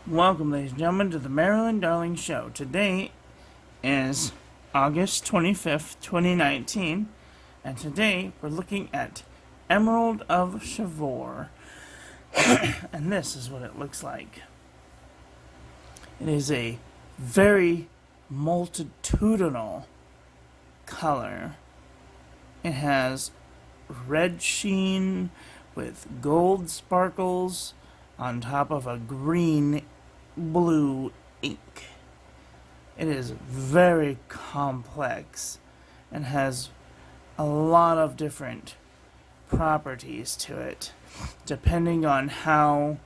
Welcome, ladies and gentlemen, to the Marilyn Darling Show. Today is August 25th, 2019, and today we're looking at Emerald of Chivor. And this is what it looks like. It is a very multitudinal color. It has red sheen with gold sparkles on top of a green blue ink. It is very complex and has a lot of different properties to it, depending on how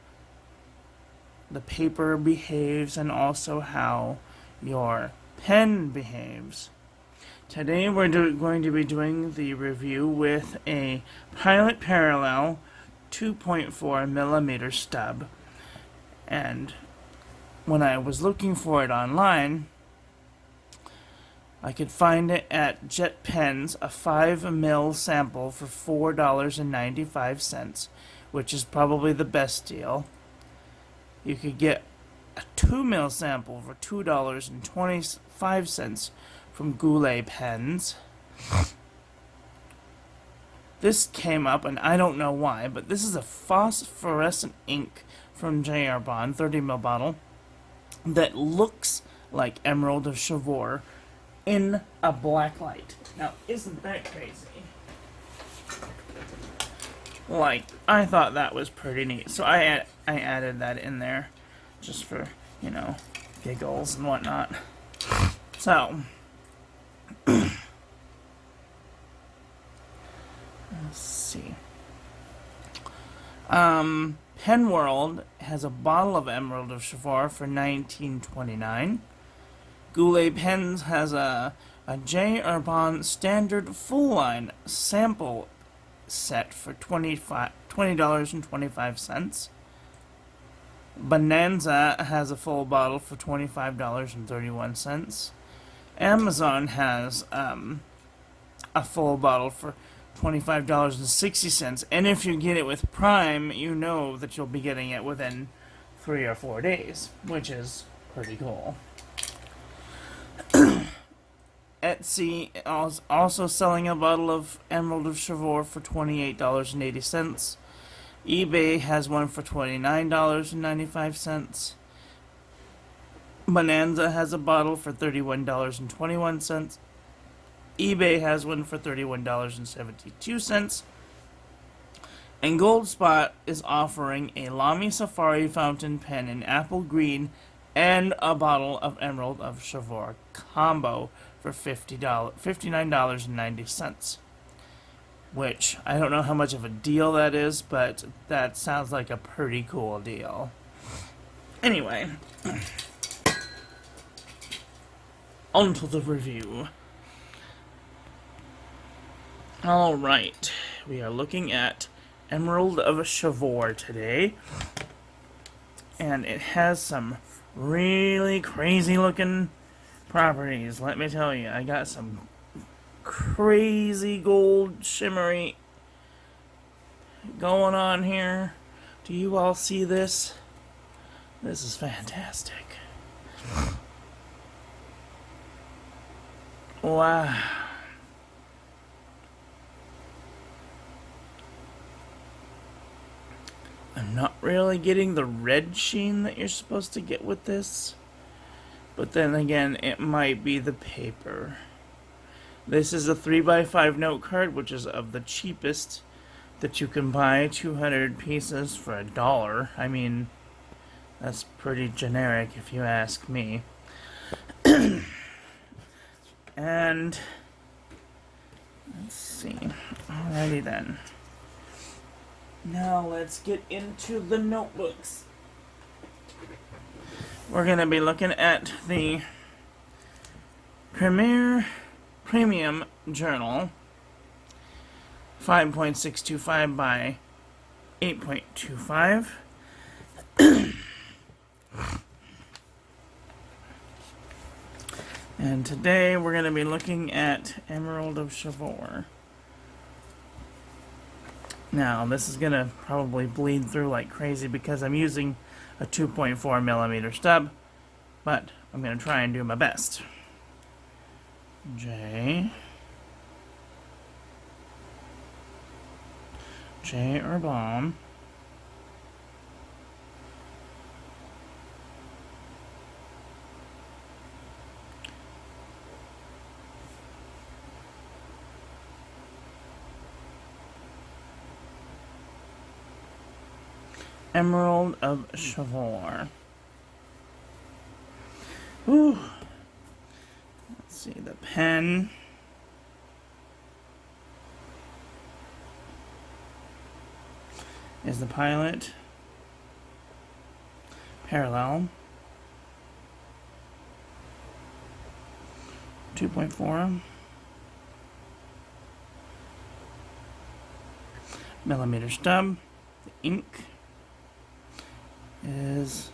the paper behaves and also how your pen behaves. Today we're going to be doing the review with a Pilot Parallel 2.4 millimeter stub, and when I was looking for it online, I could find it at Jet Pens, a 5 mil sample for $4.95, which is probably the best deal. You could get a 2 mil sample for $2.25 from Goulet Pens. This came up, and I don't know why, but this is a phosphorescent ink from J.R. Bond, 30 ml bottle, that looks like Emerald of Chivor in a black light. Now, isn't that crazy? Like, I thought that was pretty neat, so I added that in there just for, giggles and whatnot. So, let's see. Pen World has a bottle of Emerald of Chivor for $19.29. Goulet Pens has a J.R. Bond standard full line sample set for $20.25. Bonanza has a full bottle for $25.31. Amazon has a full bottle for $25.60, and if you get it with Prime, you know that you'll be getting it within 3 or 4 days, which is pretty cool. Etsy is also selling a bottle of Emerald of Chivor for $28.80. eBay has one for $29.95. Bonanza has a bottle for $31.21. eBay has one for $31.72. And Goldspot is offering a Lamy Safari fountain pen in apple green and a bottle of Emerald of Chivor combo for $59.90. Which, I don't know how much of a deal that is, but that sounds like a pretty cool deal. Anyway, on to the review. Alright, we are looking at Emerald of Chivor today, and it has some really crazy looking properties, let me tell you. I got some crazy gold shimmery going on here. Do you all see this? This is fantastic. Wow. I'm not really getting the red sheen that you're supposed to get with this. But then again, it might be the paper. This is a 3x5 note card, which is of the cheapest that you can buy. 200 pieces for $1. I mean, that's pretty generic if you ask me. And let's see. Alrighty then. Now let's get into the notebooks. We're going to be looking at the Premium Journal 5.625 by 8.25. And today we're going to be looking at Emerald of Chivor. Now, this is going to probably bleed through like crazy because I'm using a 2.4 millimeter stub, but I'm going to try and do my best. J or bomb. Emerald of Chivor. Whew. Let's see, the pen. Is the pilot. Parallel. 2.4 millimeter stub. The ink is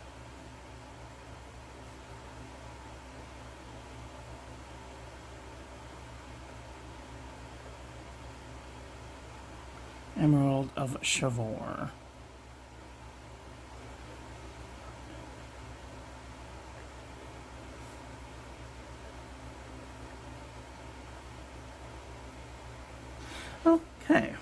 Emerald of Chivor. Okay.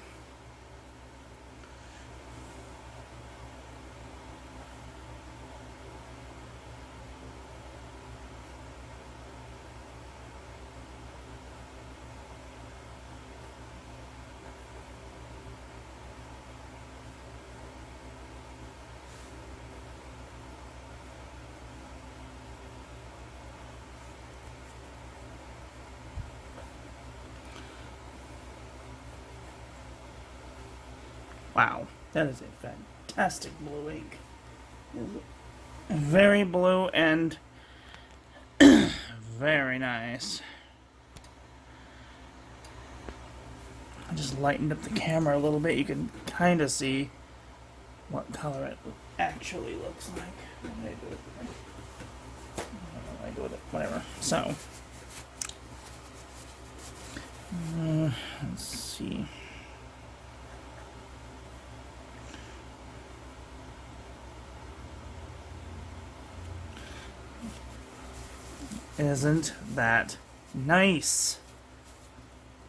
Wow, that is a fantastic blue ink. Very blue and very nice. I just lightened up the camera a little bit. You can kind of see what color it actually looks like. When I do it, I do it, whatever. So, let's see. Isn't that nice?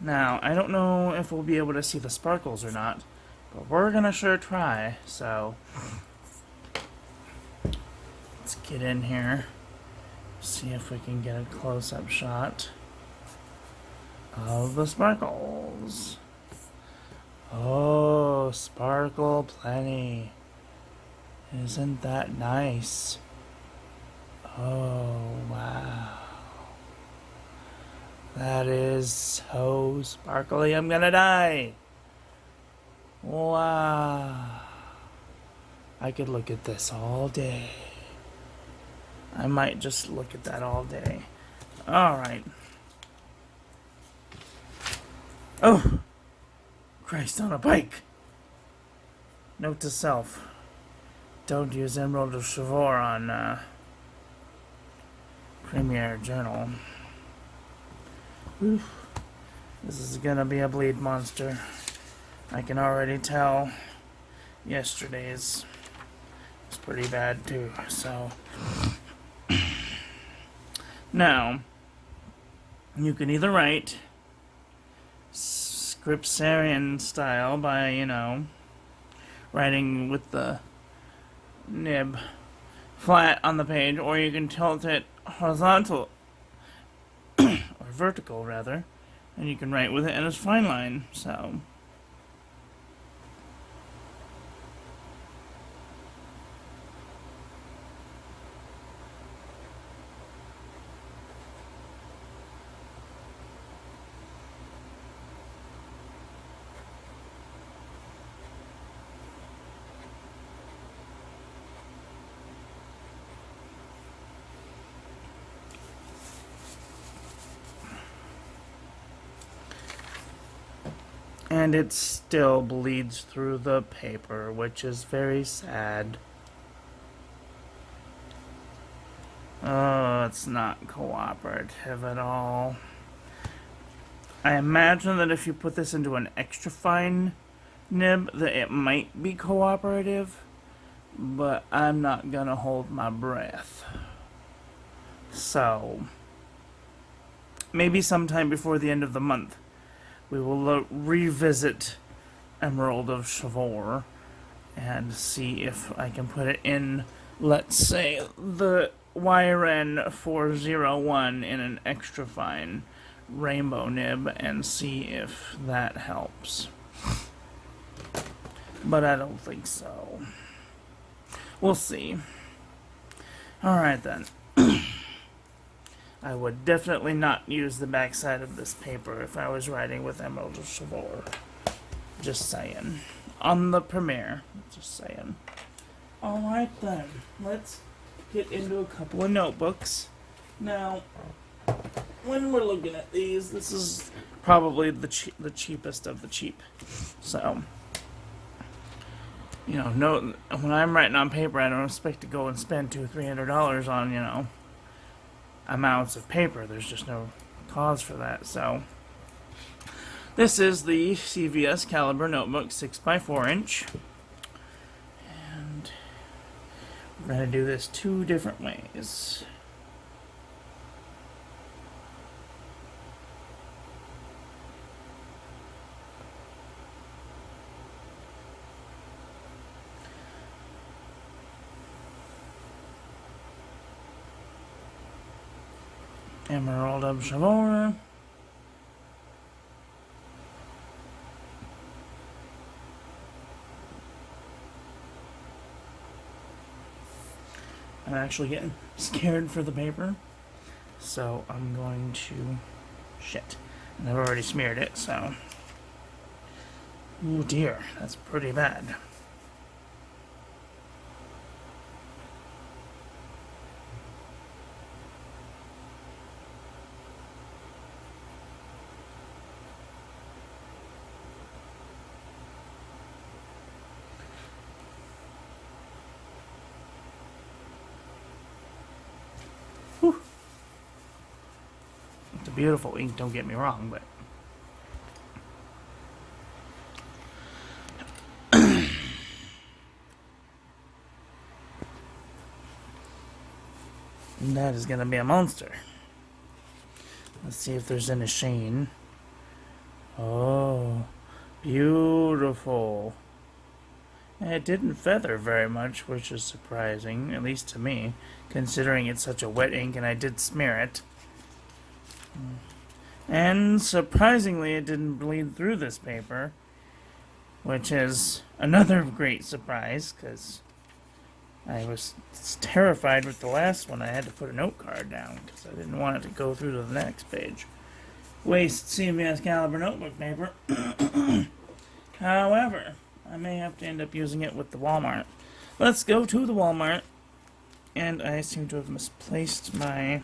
Now, I don't know if we'll be able to see the sparkles or not, but we're gonna sure try, so let's get in here, see if we can get a close-up shot of the sparkles. Oh, sparkle plenty. Isn't that nice? Oh, wow. That is so sparkly, I'm gonna die. Wow. I could look at this all day. I might just look at that all day. Alright. Oh! Christ on a bike! Note to self. Don't use Emerald of Chivor on, Premiere Journal. Oof. This is gonna be a bleed monster. I can already tell. Yesterday's was pretty bad too, so. Now, you can either write Scriptsarian style by, writing with the nib flat on the page, or you can tilt it horizontal, or vertical rather, and you can write with it in a fine line, so. And it still bleeds through the paper, which is very sad. Oh, it's not cooperative at all. I imagine that if you put this into an extra fine nib, that it might be cooperative, but I'm not gonna hold my breath. So, maybe sometime before the end of the month, we will revisit Emerald of Chivor and see if I can put it in, let's say, the yiren 401 in an extra fine rainbow nib and see if that helps. But I don't think so. We'll see. Alright then. I would definitely not use the backside of this paper if I was writing with Emerald of Chivor. Just saying. On the premiere. Just saying. Alright then. Let's get into a couple of notebooks. Now, when we're looking at these, this is probably the cheapest of the cheap. So, you know, when I'm writing on paper, I don't expect to go and spend $200-300 on, you know, amounts of paper. There's just no cause for that. So, this is the CVS Caliber Notebook 6x4 inch. And we're going to do this two different ways. Emerald of Chivor. I'm actually getting scared for the paper, so I'm going to... Shit. And I've already smeared it, so... Oh dear, that's pretty bad. Whew. It's a beautiful ink, don't get me wrong, but... that is gonna be a monster. Let's see if there's any sheen. Oh, beautiful. It didn't feather very much, which is surprising, at least to me, considering it's such a wet ink and I did smear it. And surprisingly, it didn't bleed through this paper, which is another great surprise, because I was terrified with the last one. I had to put a note card down, because I didn't want it to go through to the next page. Waste CVS Caliber notebook paper. However, I may have to end up using it with the Walmart. Let's go to the Walmart. And I seem to have misplaced my...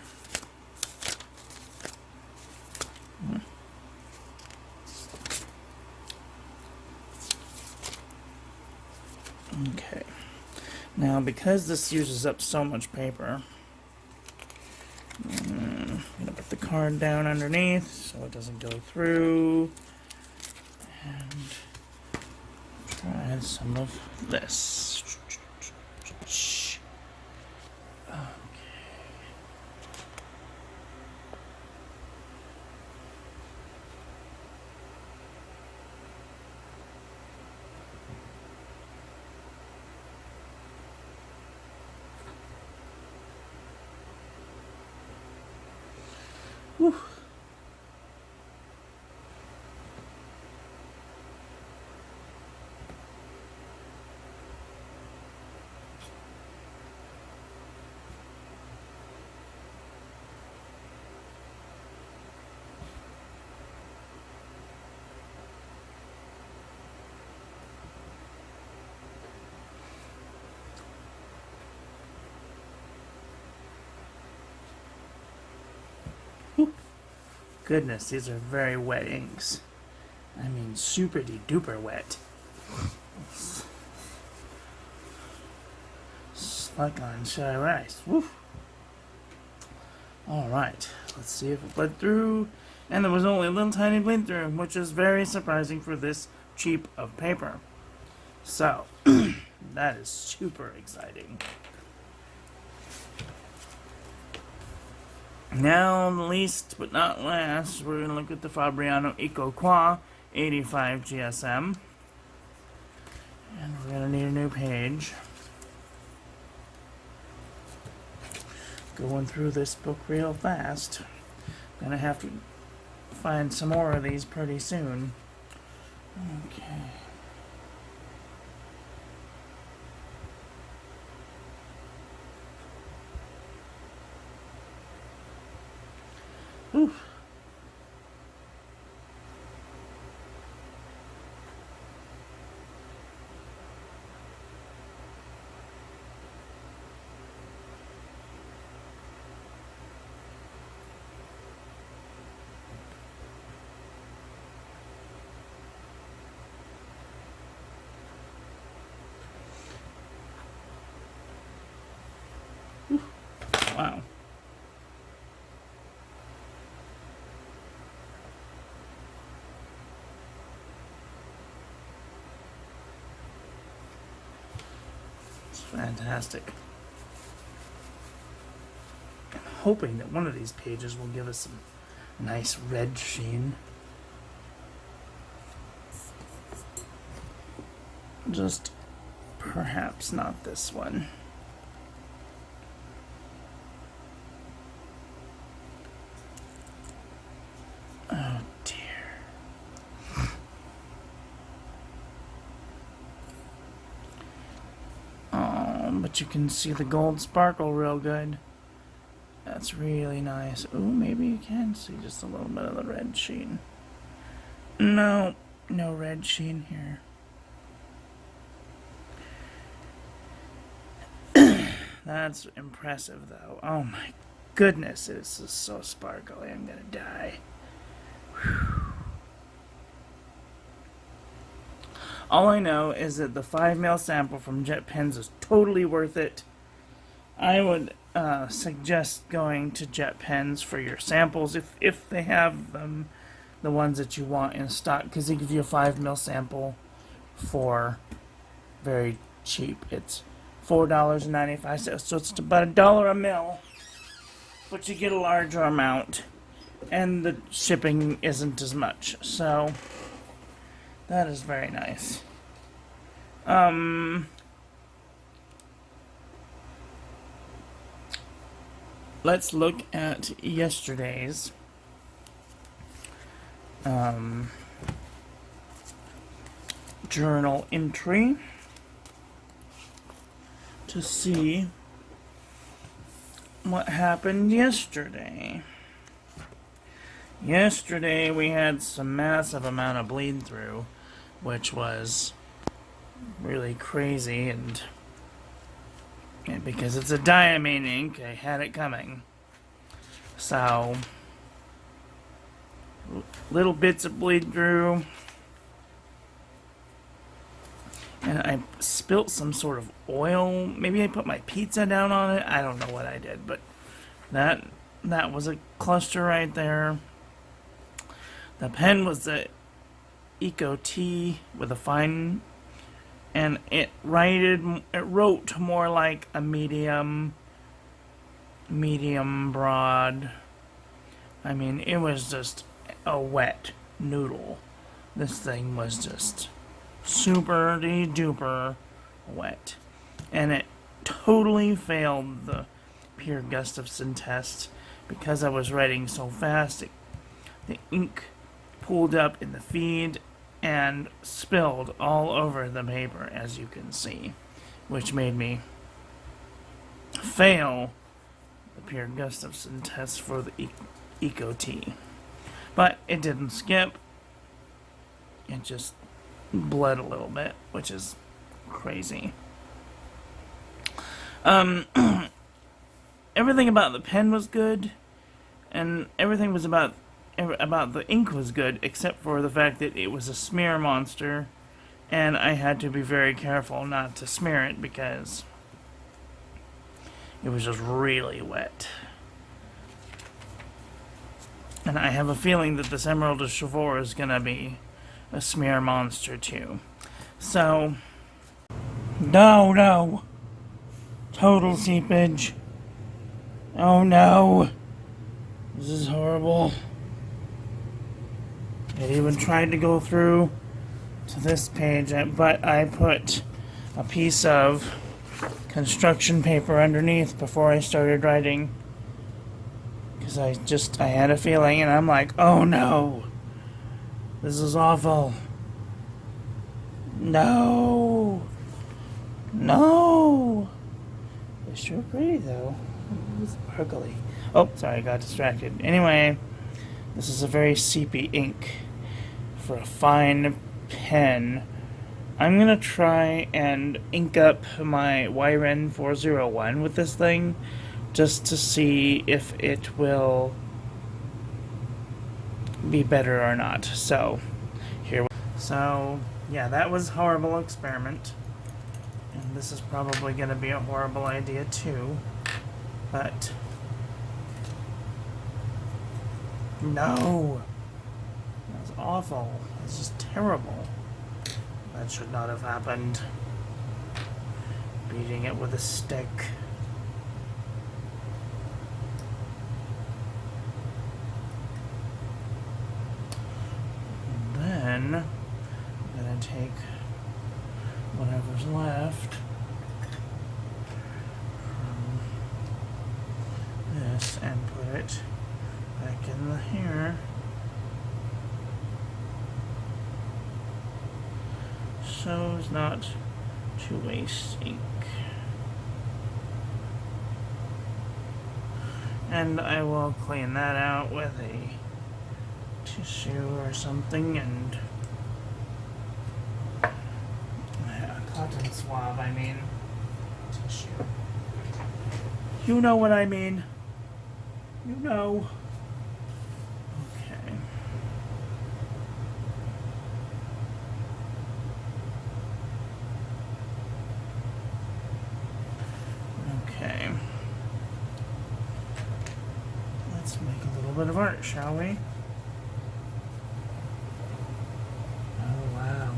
Okay. Now, because this uses up so much paper, I'm going to put the card down underneath so it doesn't go through. And try some of this. Okay. Whew. Goodness, these are very wet inks. I mean, super duper wet. Stuck on shy rice. Woo. Alright, let's see if it bled through. And there was only a little tiny bleed through, which is very surprising for this cheap of paper. So, That is super exciting. Now, least but not last, we're going to look at the Fabriano Eco Qua 85 GSM. And we're going to need a new page. Going through this book real fast. Gonna have to find some more of these pretty soon. Okay. Oof. Wow. It's fantastic. I'm hoping that one of these pages will give us some nice red sheen. Just perhaps not this one. Oh dear. Oh, but you can see the gold sparkle real good. That's really nice. Ooh, maybe you can see just a little bit of the red sheen. No, no red sheen here. That's impressive though. Oh my goodness, this is so sparkly. I'm gonna die. All I know is that the 5 ml sample from Jet Pens is totally worth it. I would suggest going to Jet Pens for your samples if they have them, the ones that you want in stock, because they give you a 5 ml sample for very cheap. It's $4.95, so it's about $1 a mil, but you get a larger amount, and the shipping isn't as much, so that is very nice. Let's look at yesterday's journal entry to see what happened yesterday. Yesterday we had some massive amount of bleed through, which was really crazy, and because it's a diamine ink, I had it coming. So little bits of bleed through, and I spilt some sort of oil. Maybe I put my pizza down on it. I don't know what I did, but that was a cluster right there. The pen was the Eco T with a fine, and it wrote more like a medium broad. I mean, it was just a wet noodle. This thing was just super duper wet, and it totally failed the Pierre Gustafson test because I was writing so fast. The ink pulled up in the feed and spilled all over the paper, as you can see, which made me fail the Pierre Gustafson test for the Eco T. But it didn't skip. It just bled a little bit, which is crazy. Everything about the pen was good, and everything was about the ink was good, except for the fact that it was a smear monster, and I had to be very careful not to smear it because it was just really wet. And I have a feeling that this Emerald of Chivor is going to be a smear monster too. So, No, no. Total seepage. Oh no. This is horrible. It even tried to go through to this page, but I put a piece of construction paper underneath before I started writing. Because I had a feeling, and I'm like, oh no. This is awful. No. No. It's sure pretty, though. It's sparkly. Oh, sorry, I got distracted. Anyway, this is a very seepy ink for a fine pen. I'm going to try and ink up my yiren 401 with this thing just to see if it will be better or not. So, yeah, that was a horrible experiment. And this is probably going to be a horrible idea too. But no. That was awful. It's just terrible. That should not have happened. Beating it with a stick. And then I'm going to take whatever's left from this and put it back in here. So as not to waste ink. And I will clean that out with a tissue or something, and a cotton swab, I mean. Tissue. You know what I mean. You know. Okay. Okay. Let's make a little bit of art, shall we? Oh, wow.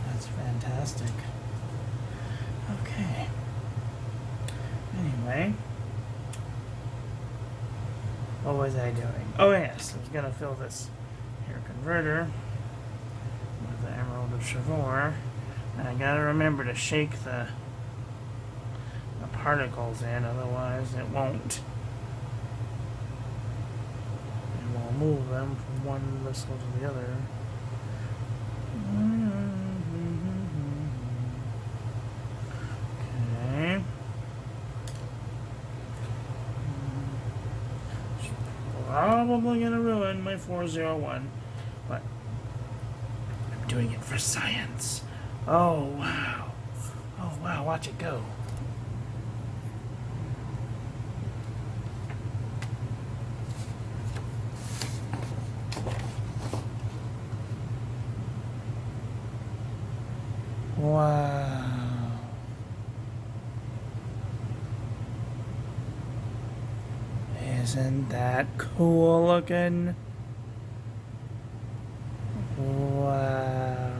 That's fantastic. Okay. Anyway. What was I doing? Oh yes, I was gonna fill this hair converter with the Emerald of Chivor. And I gotta remember to shake the particles in, otherwise it won't move them from one missile to the other. Okay. Probably gonna ruin my 401, but I'm doing it for science. Oh wow. Oh wow, watch it go. Wow. Isn't that cool looking? Wow.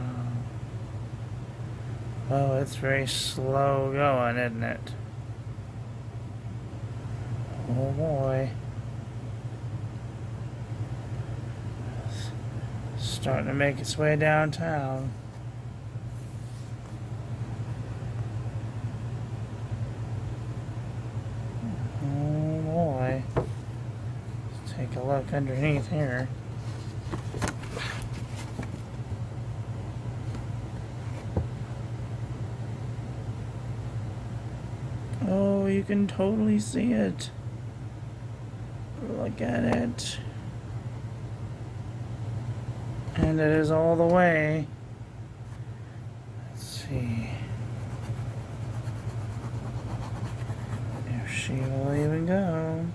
Oh, it's very slow going, isn't it? Oh boy. Starting to make its way downtown. Oh boy. Let's take a look underneath here. Oh, you can totally see it. Look at it. And it is all the way. Let's see if she will even go.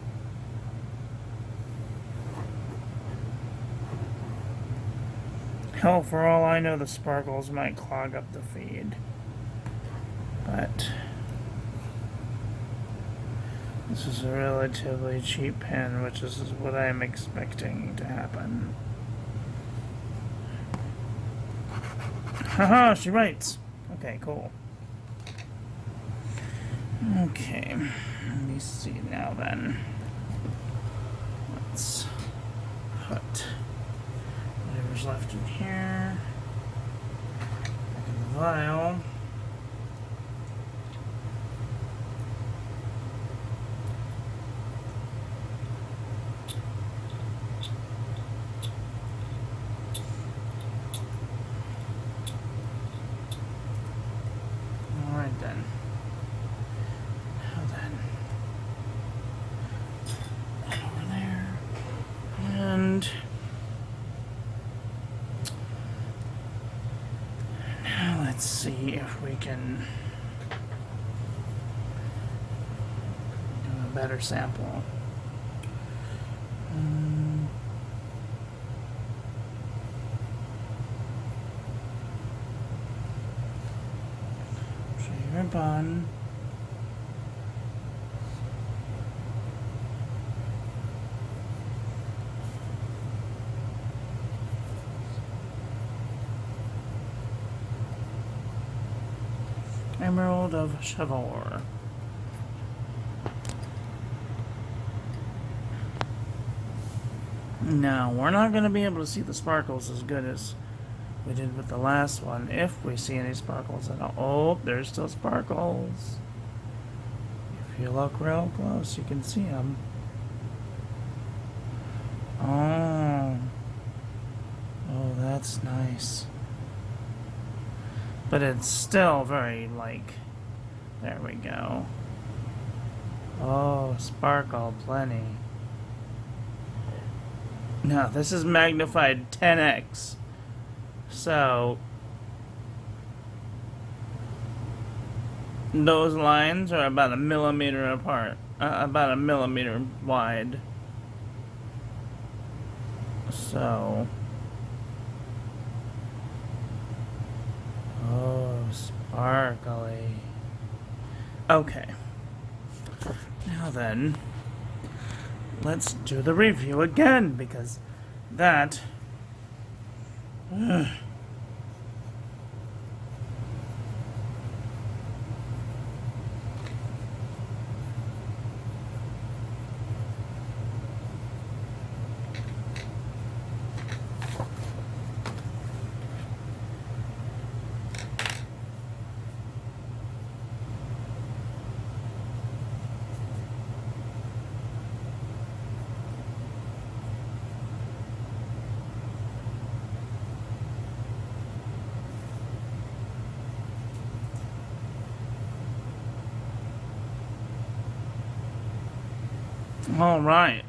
Hell, for all I know, the sparkles might clog up the feed. But this is a relatively cheap pen, which is what I'm expecting to happen. Haha, she writes. Okay, cool. Okay, let me see now then. Let's put whatever's left in here back in the vial. Alright then. Now then. Over there. And now let's see if we can do a better sample. Ribbon. Emerald of Chivor. Now, we're not going to be able to see the sparkles as good as we did with the last one, if we see any sparkles at all. Oh, there's still sparkles. If you look real close, you can see them. Oh. Oh, that's nice. But it's still very, like... There we go. Oh, sparkle plenty. Now, this is magnified 10x. So, those lines are about a millimeter apart, about a millimeter wide. So, oh, sparkly. Okay. Now then, let's do the review again, because that... Alright,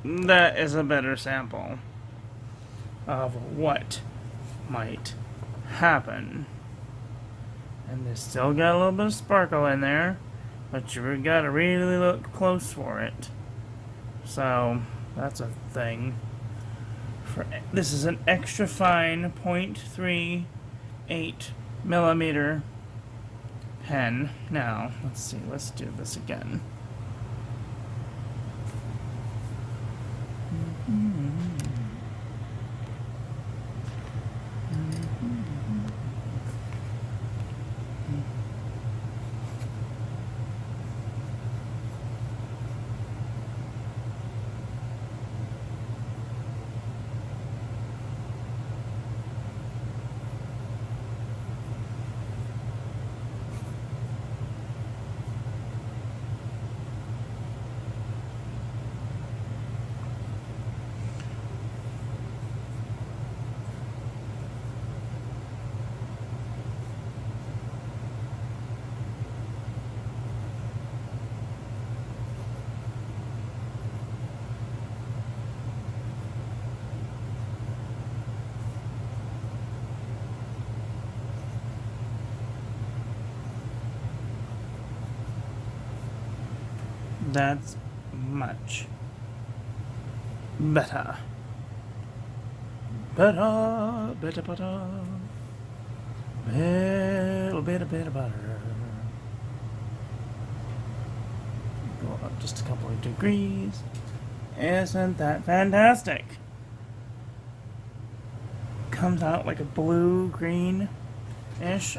that is a better sample of what might happen. And they still got a little bit of sparkle in there, but you gotta really look close for it. So, that's a thing. This is an extra fine 0.38 millimeter pen. Now, let's see, let's do this again. That's much better. Better. Little bit of butter. go up just a couple of degrees. Isn't that fantastic? Comes out like a blue-green-ish.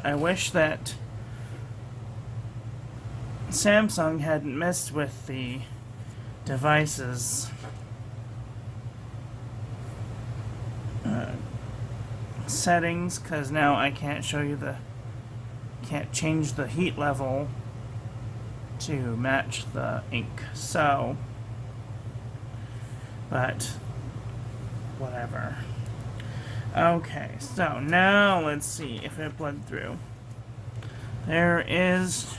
I wish that Samsung hadn't messed with the devices settings, because now I can't show you can't change the heat level to match the ink. So, but whatever. Okay, so now let's see if it bled through. There is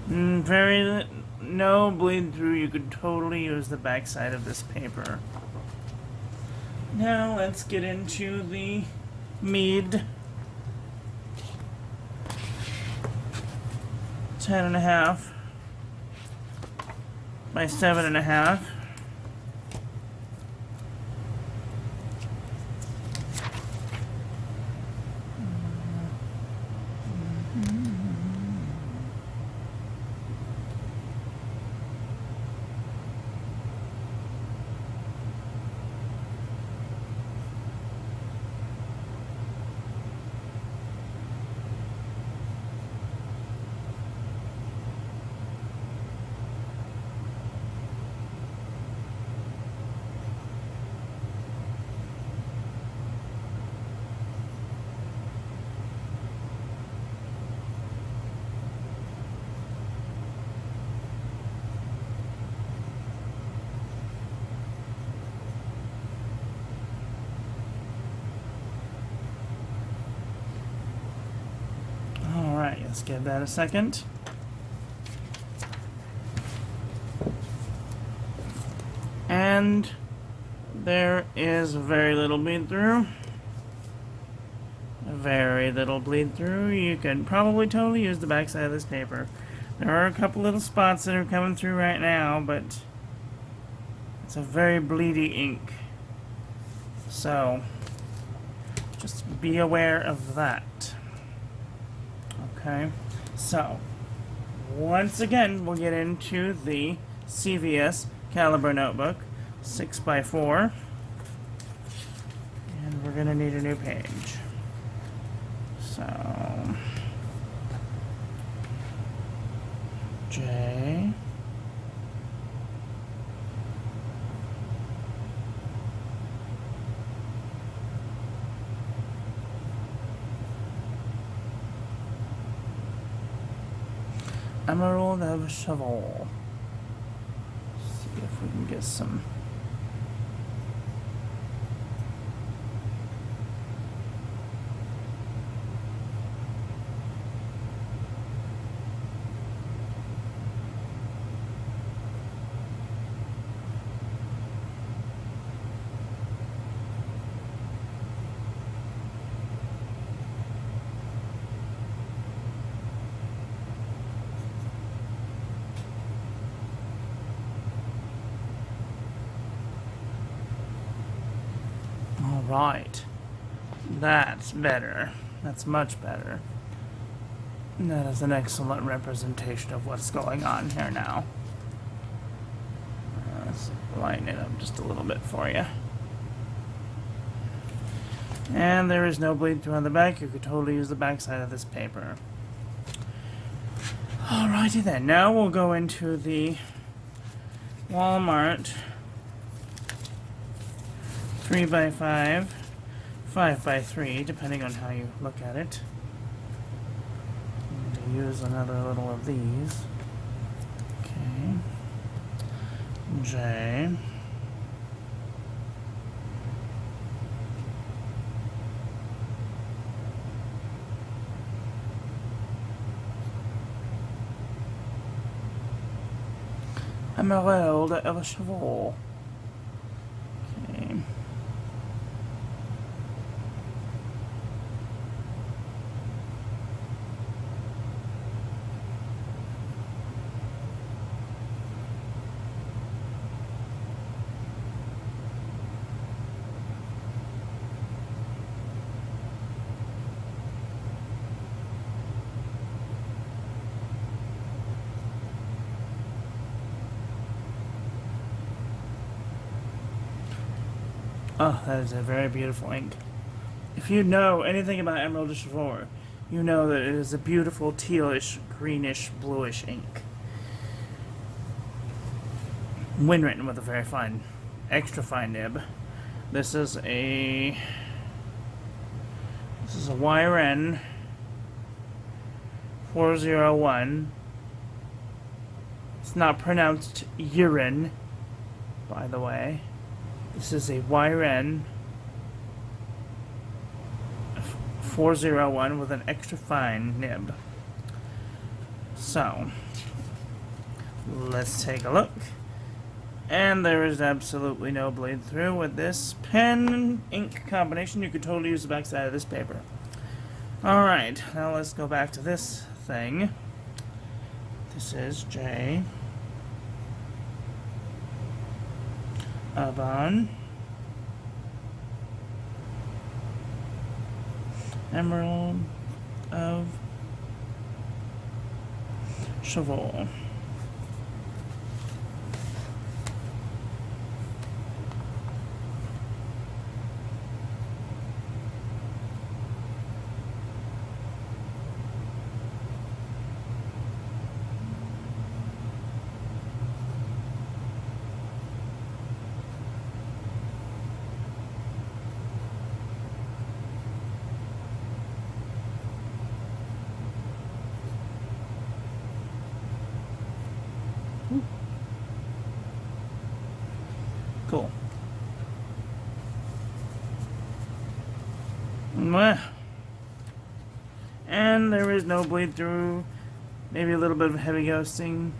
no bleed through. You could totally use the backside of this paper. Now let's get into the mead. 10.5 by 7.5. Alright, let's give that a second. And there is very little bleed through. Very little bleed through. You could probably totally use the backside of this paper. There are a couple little spots that are coming through right now, but it's a very bleedy ink. So, just be aware of that. Okay, so once again, we'll get into the CVS Caliber Notebook 6x4, and we're going to need a new page. So, J, Emerald of Chivor. See if we can get some. Right, that's better. That's much better. That is an excellent representation of what's going on here now. Let's lighten it up just a little bit for you. And there is no bleed through on the back. You could totally use the back side of this paper. Alrighty then, now we'll go into the Walmart 3x5, 5x3, depending on how you look at it. I'm going to use another little of these. Okay. J. Emerald of Chivor. Okay. Oh, that is a very beautiful ink. If you know anything about Emerald of Chivor, you know that it is a beautiful tealish, greenish, bluish ink. When written with a very fine, extra fine nib. This is a yiren 401. It's not pronounced yiren, by the way. This is a yiren 401 with an extra fine nib. So, let's take a look. And there is absolutely no bleed through with this pen ink combination. You could totally use the backside of this paper. Alright, now let's go back to this thing. This is J. Aban. Emerald of Chivor. Cool. And there is no bleed through. Maybe a little bit of heavy ghosting.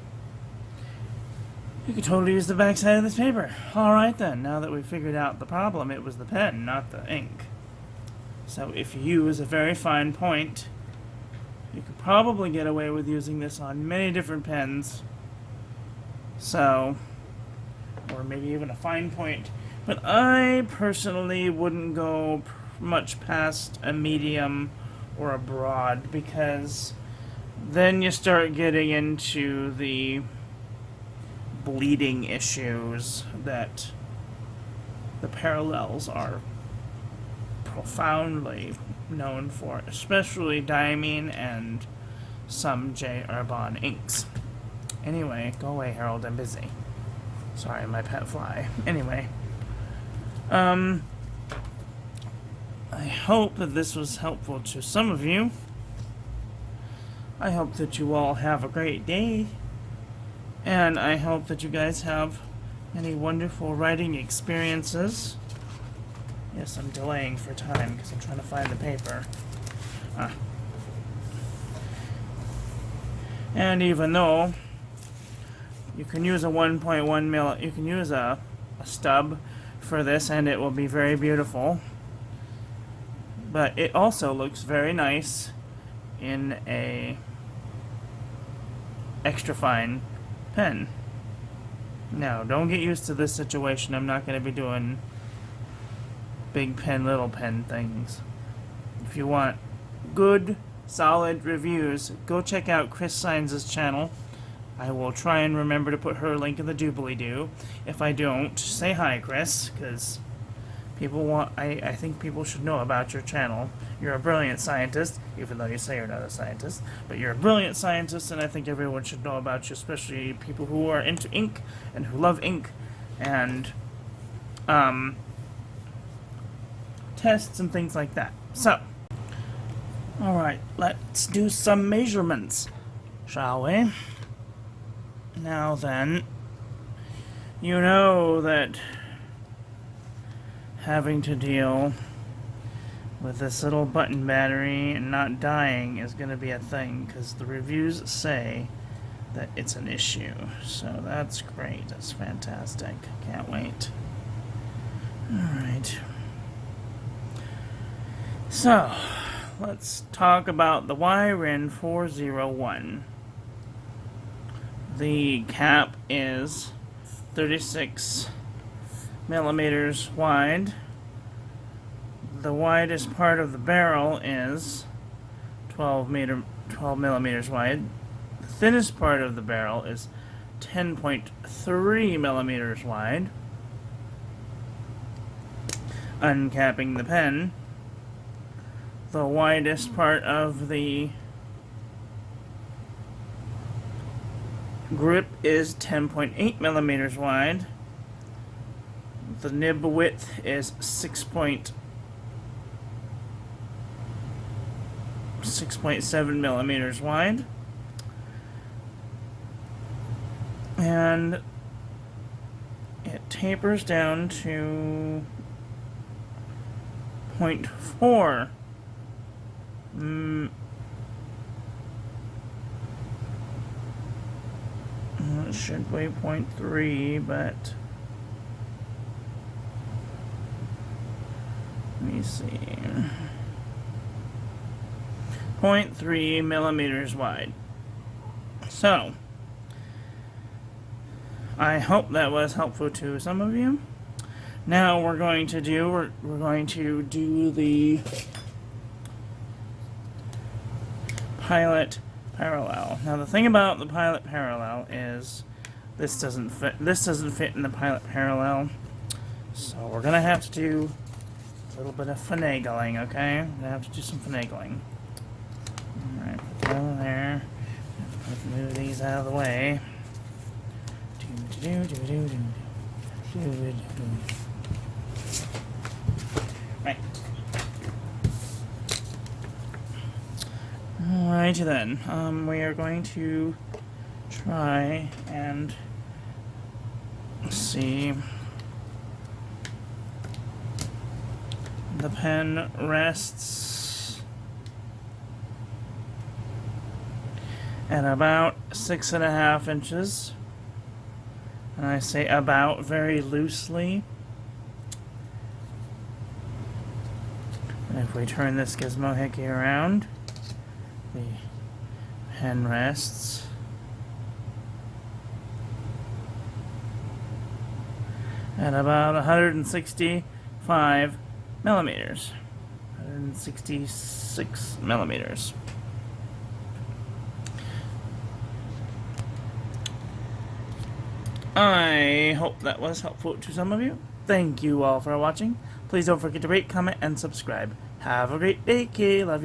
You could totally use the backside of this paper. Alright then, now that we've figured out the problem, it was the pen, not the ink. So if you use a very fine point, you could probably get away with using this on many different pens. So, or maybe even a fine point. But I personally wouldn't go much past a medium or a broad, because then you start getting into the bleeding issues that the parallels are profoundly known for, especially diamine and some J. Arbonne inks. Anyway, go away, Harold, I'm busy. Sorry, my pet fly. Anyway, I hope that this was helpful to some of you. I hope that you all have a great day. And I hope that you guys have many wonderful writing experiences. Yes, I'm delaying for time because I'm trying to find the paper. And even though you can use a 1.1 mil, you can use a stub for this and it will be very beautiful. But it also looks very nice in a extra fine pen. Now, don't get used to this situation. I'm not going to be doing big pen, little pen things. If you want good, solid reviews, go check out Chris Sainz' channel. I will try and remember to put her link in the doobly-doo. If I don't, say hi, Chris, because people want. I think people should know about your channel. You're a brilliant scientist, even though you say you're not a scientist. But you're a brilliant scientist, and I think everyone should know about you, especially people who are into ink and who love ink and tests and things like that. So, alright, let's do some measurements, shall we? Now then, you know that having to deal with this little button battery and not dying is going to be a thing, because the reviews say that it's an issue. So that's great. That's fantastic. Can't wait. Alright. So, let's talk about the yiren 401. The cap is 36 millimeters wide. The widest part of the barrel is 12 millimeters wide. The thinnest part of the barrel is 10.3 millimeters wide. uncapping the pen. The widest part of the grip is 10.8 millimeters wide. The nib width is 6.7 millimeters wide. And it tapers down to 0.4 it should weigh 0.3, but let me see. 0.3 millimeters wide. So, I hope that was helpful to some of you. Now we're going to do the pilot parallel. Now the thing about the pilot parallel is this doesn't fit in the pilot parallel. So we're gonna have to do a little bit of finagling, okay? We're gonna have to do some finagling. Alright, put that over there. Move these out of the way. Right. Alrighty then. We are going to try and see. The pen rests at about 6.5 inches. And I say about very loosely. And if we turn this gizmo hickey around, the pen rests at about 165 millimeters. 166 millimeters. I hope that was helpful to some of you. Thank you all for watching. Please don't forget to rate, comment, and subscribe. Have a great day, kid. Love you.